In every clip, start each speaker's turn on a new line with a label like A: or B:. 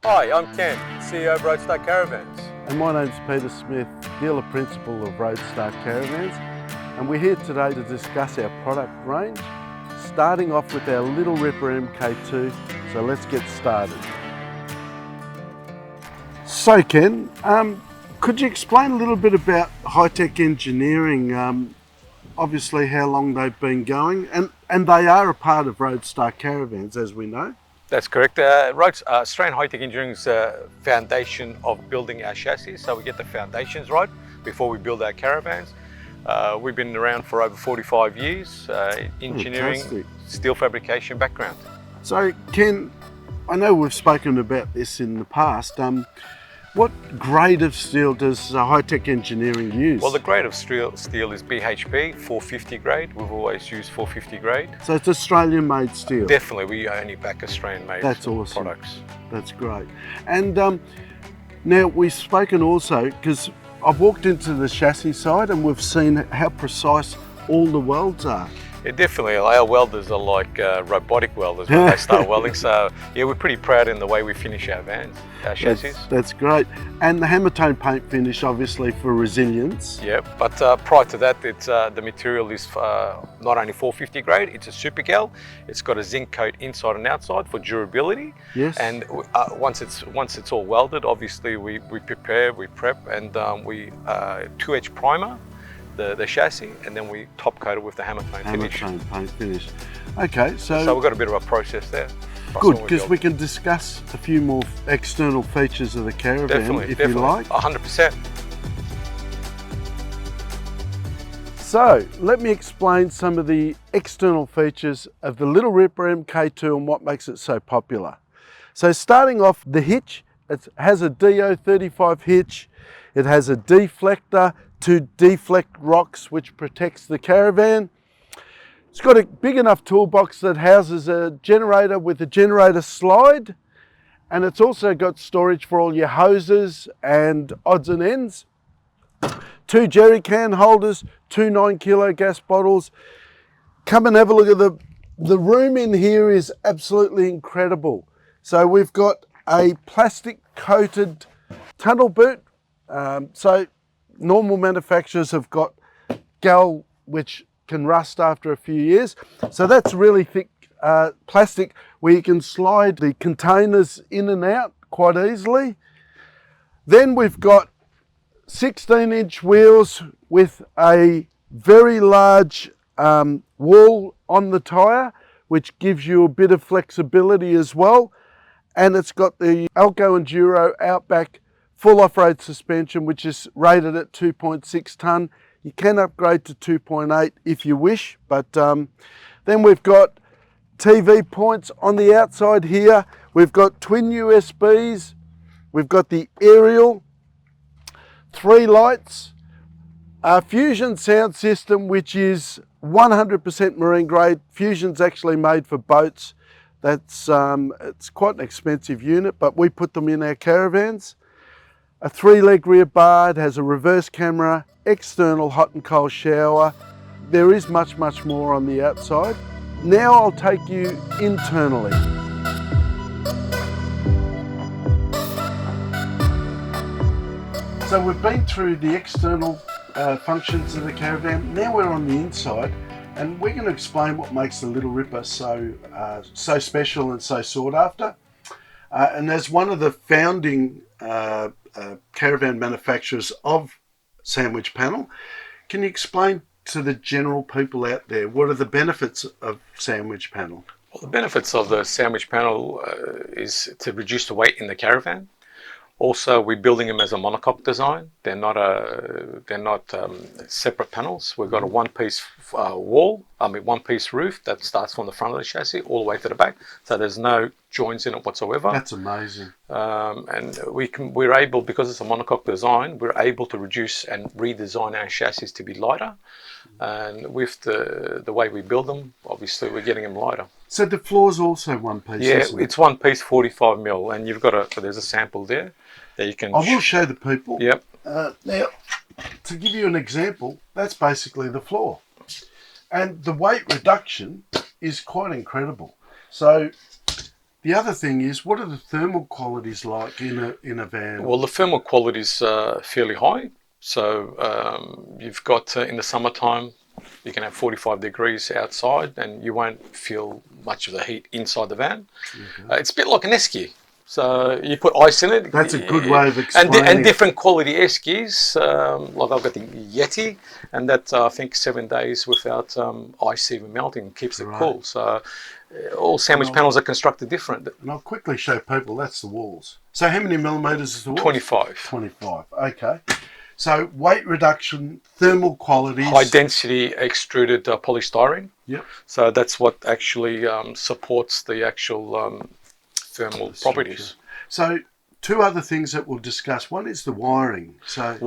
A: Hi, I'm Ken, CEO of Roadstar Caravans.
B: And my name's Peter Smith, dealer principal of Roadstar Caravans, and we're here today to discuss our product range, starting off with our Little Ripper MK2, so let's get started. So Ken, could you explain a little bit about high-tech engineering, obviously how long they've been going, and they are a part of Roadstar Caravans, as we know.
A: That's correct. Australian high-tech engineering is the foundation of building our chassis, so we get the foundations right before we build our caravans. We've been around for over 45 years, engineering,
B: Fantastic.
A: Steel fabrication background.
B: So Ken, I know we've spoken about this in the past. What grade of steel does high-tech engineering use?
A: Well, the grade of steel is BHP, 450 grade. We've always used 450 grade.
B: So it's Australian-made steel?
A: Definitely, we only back Australian-made products.
B: That's great. And now we've spoken also, because I've walked into the chassis side and we've seen how precise all the welds are.
A: Yeah, definitely. Our welders are like robotic welders when they start welding. So yeah, we're pretty proud in the way we finish our vans, our chassis.
B: That's great. And the hammer tone paint finish, obviously, for resilience.
A: Yeah, but prior to that, it's the material is not only 450 grade, it's a super gal. It's got a zinc coat inside and outside for durability.
B: Yes.
A: And once it's all welded, obviously we prepare, we prep, and we 2H primer the chassis, and then we top coat it with the hammer tone finish.
B: Hammer tone paint finish. Okay,
A: so we've got a bit of a process there.
B: Good, because we can discuss a few more external features of the Caravan if you like.
A: 100%.
B: So let me explain some of the external features of the Little Ripper MK2 and what makes it so popular. So starting off, the hitch, it has a DO35 hitch, it has a deflector to deflect rocks, which protects the Caravan. It's got a big enough toolbox that houses a generator with a generator slide, and it's also got storage for all your hoses and odds and ends. 2 jerry can holders, 2 9-kilo gas bottles. Come and have a look at the room in here is absolutely incredible. So we've got a plastic coated tunnel boot. So normal manufacturers have got gal which can rust after a few years. So that's really thick plastic where you can slide the containers in and out quite easily. Then we've got 16-inch wheels with a very large wall on the tyre, which gives you a bit of flexibility as well. And it's got the Alco Enduro Outback full off-road suspension, which is rated at 2.6 tonne. You can upgrade to 2.8 if you wish, but then we've got TV points on the outside here. We've got twin USBs. We've got the aerial, 3 lights, a Fusion sound system, which is 100% marine grade. Fusion's actually made for boats. That's it's quite an expensive unit, but we put them in our Caravans. A 3-leg rear bar, it has a reverse camera, external hot and cold shower. There is much more on the outside. Now I'll take you internally. So we've been through the external functions of the Caravan. Now we're on the inside, and we're going to explain what makes the Little Ripper so special and so sought after. And as one of the founding caravan manufacturers of sandwich panel, can you explain to the general people out there what are the benefits of sandwich panel?
A: Well, the benefits of the sandwich panel is to reduce the weight in the Caravan. Also, we're building them as a monocoque design. They're not separate panels. We've got a one-piece one-piece roof that starts from the front of the chassis all the way to the back. So there's no joints in it whatsoever.
B: That's amazing.
A: And we're able, because it's a monocoque design, we're able to reduce and redesign our chassis to be lighter. And with the way we build them, obviously we're getting them lighter.
B: So the floor's also one piece.
A: Yeah,
B: isn't it?
A: it's one piece, 45 mil, and you've got there's a sample there that you can.
B: I will show the people.
A: Yep.
B: Now, to give you an example, that's basically the floor, and the weight reduction is quite incredible. So The other thing is, what are the thermal qualities like in a van?
A: Well, the thermal quality is fairly high. So you've got in the summertime, you can have 45 degrees outside and you won't feel much of the heat inside the van.
B: Okay.
A: It's a bit like an esky. So you put ice in it.
B: That's a good way of explaining
A: and different quality eskies. Like I've got the Yeti, and that I think 7 days without ice even melting keeps it cool. So all sandwich panels are constructed different.
B: And I'll quickly show people, that's the walls. So how many millimetres is the walls?
A: 25.
B: 25, okay. So weight reduction, thermal qualities.
A: High density extruded polystyrene.
B: Yep.
A: So that's what actually supports the actual thermal properties.
B: So two other things that we'll discuss. One is the wiring. So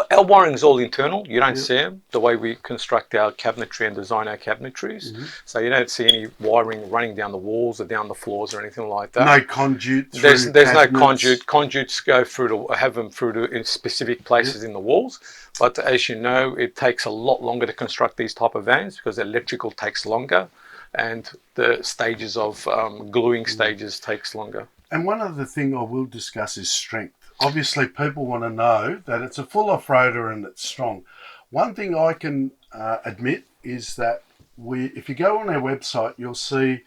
A: our wiring is all internal. You don't see them the way we construct our cabinetry and design our cabinetries. So you don't see any wiring running down the walls or down the floors or anything like that.
B: No conduit.
A: There's no conduit. Conduits go through to have them through to in specific places in the walls. But as you know, it takes a lot longer to construct these type of vans because the electrical takes longer, and the stages of gluing stages takes longer.
B: And one other thing I will discuss is strength. Obviously, people want to know that it's a full off-roader and it's strong. One thing I can admit is that if you go on our website, you'll see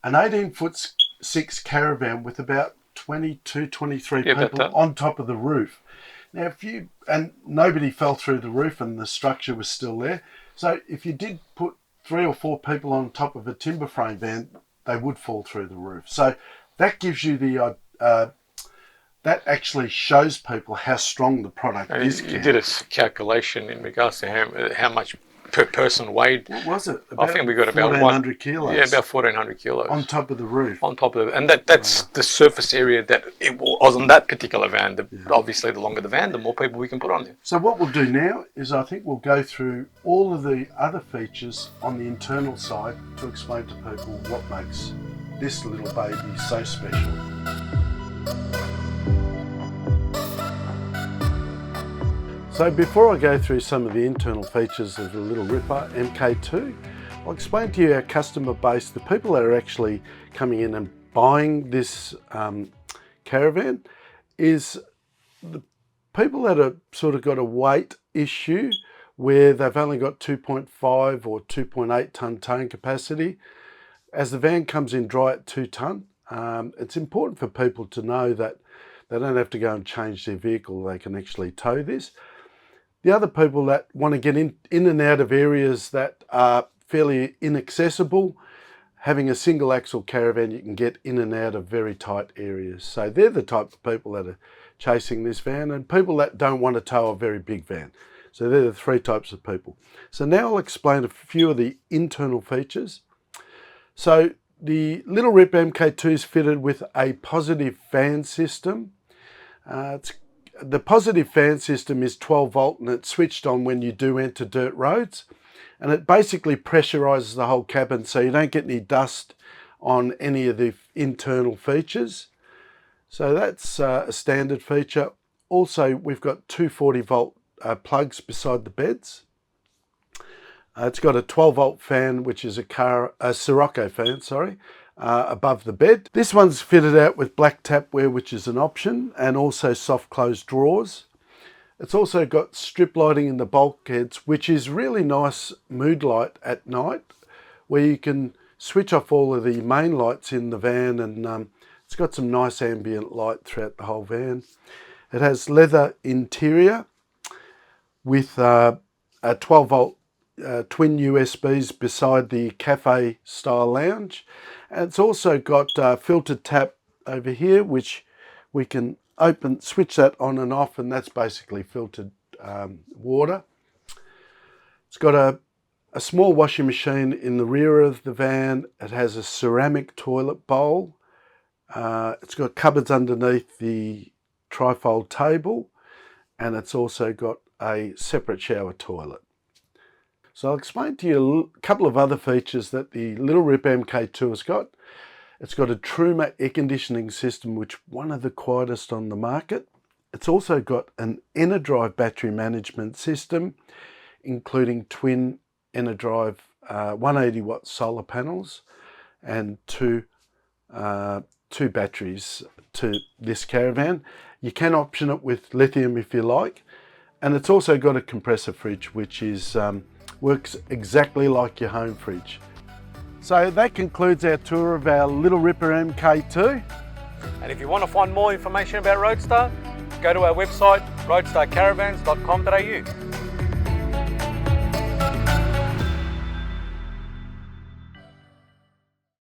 B: an 18'6" Caravan with about 22, 23 people on top of the roof. Now, and nobody fell through the roof and the structure was still there. So if you did put 3 or 4 people on top of a timber frame van, they would fall through the roof. So that gives you the, that actually shows people how strong the product is.
A: You did a calculation in regards to how much per person weighed.
B: What was it?
A: I think we got about
B: 1,400 kilos.
A: Yeah, about 1,400 kilos.
B: On top of the roof.
A: On top of it. And that's the surface area that it was on that particular van. Obviously, the longer the van, the more people we can put on there.
B: So what we'll do now is I think we'll go through all of the other features on the internal side to explain to people what makes this little baby so special. So before I go through some of the internal features of the little Rippa MK2, I'll explain to you our customer base, the people that are actually coming in and buying this caravan, is the people that have sort of got a weight issue where they've only got 2.5 or 2.8 tonne towing capacity. As the van comes in dry at 2 tonne, it's important for people to know that they don't have to go and change their vehicle, they can actually tow this. The other people that want to get in and out of areas that are fairly inaccessible, having a single axle caravan, you can get in and out of very tight areas. So they're the type of people that are chasing this van, and people that don't want to tow a very big van. So they're the 3 types of people. So now I'll explain a few of the internal features. So the little Rippa MK2 is fitted with a positive fan system. The positive fan system is 12 volt and it's switched on when you do enter dirt roads, and it basically pressurizes the whole cabin so you don't get any dust on any of the internal features. So that's a standard feature. Also, we've got 240 volt plugs beside the beds. It's got a 12 volt fan, which is a Sirocco fan, sorry, above the bed. This one's fitted out with black tapware, which is an option, and also soft close drawers. It's also got strip lighting in the bulkheads, which is really nice mood light at night, where you can switch off all of the main lights in the van, and it's got some nice ambient light throughout the whole van. It has leather interior with a 12 volt twin USBs beside the cafe style lounge, and it's also got a filtered tap over here which we can switch that on and off, and that's basically filtered water. It's got a small washing machine in the rear of the van. It has a ceramic toilet bowl. It's got cupboards underneath the trifold table, and it's also got a separate shower toilet. So I'll explain to you a couple of other features that the little Rippa MK2 has got. It's got a Truma air conditioning system, which is one of the quietest on the market. It's also got an EnerDrive battery management system, including twin EnerDrive 180 watt solar panels and 2 2 batteries to this Caravan. You can option it with lithium if you like, and it's also got a compressor fridge which is works exactly like your home fridge. So that concludes our tour of our Little Rippa MK2.
A: And if you want to find more information about Roadstar, go to our website roadstarcaravans.com.au.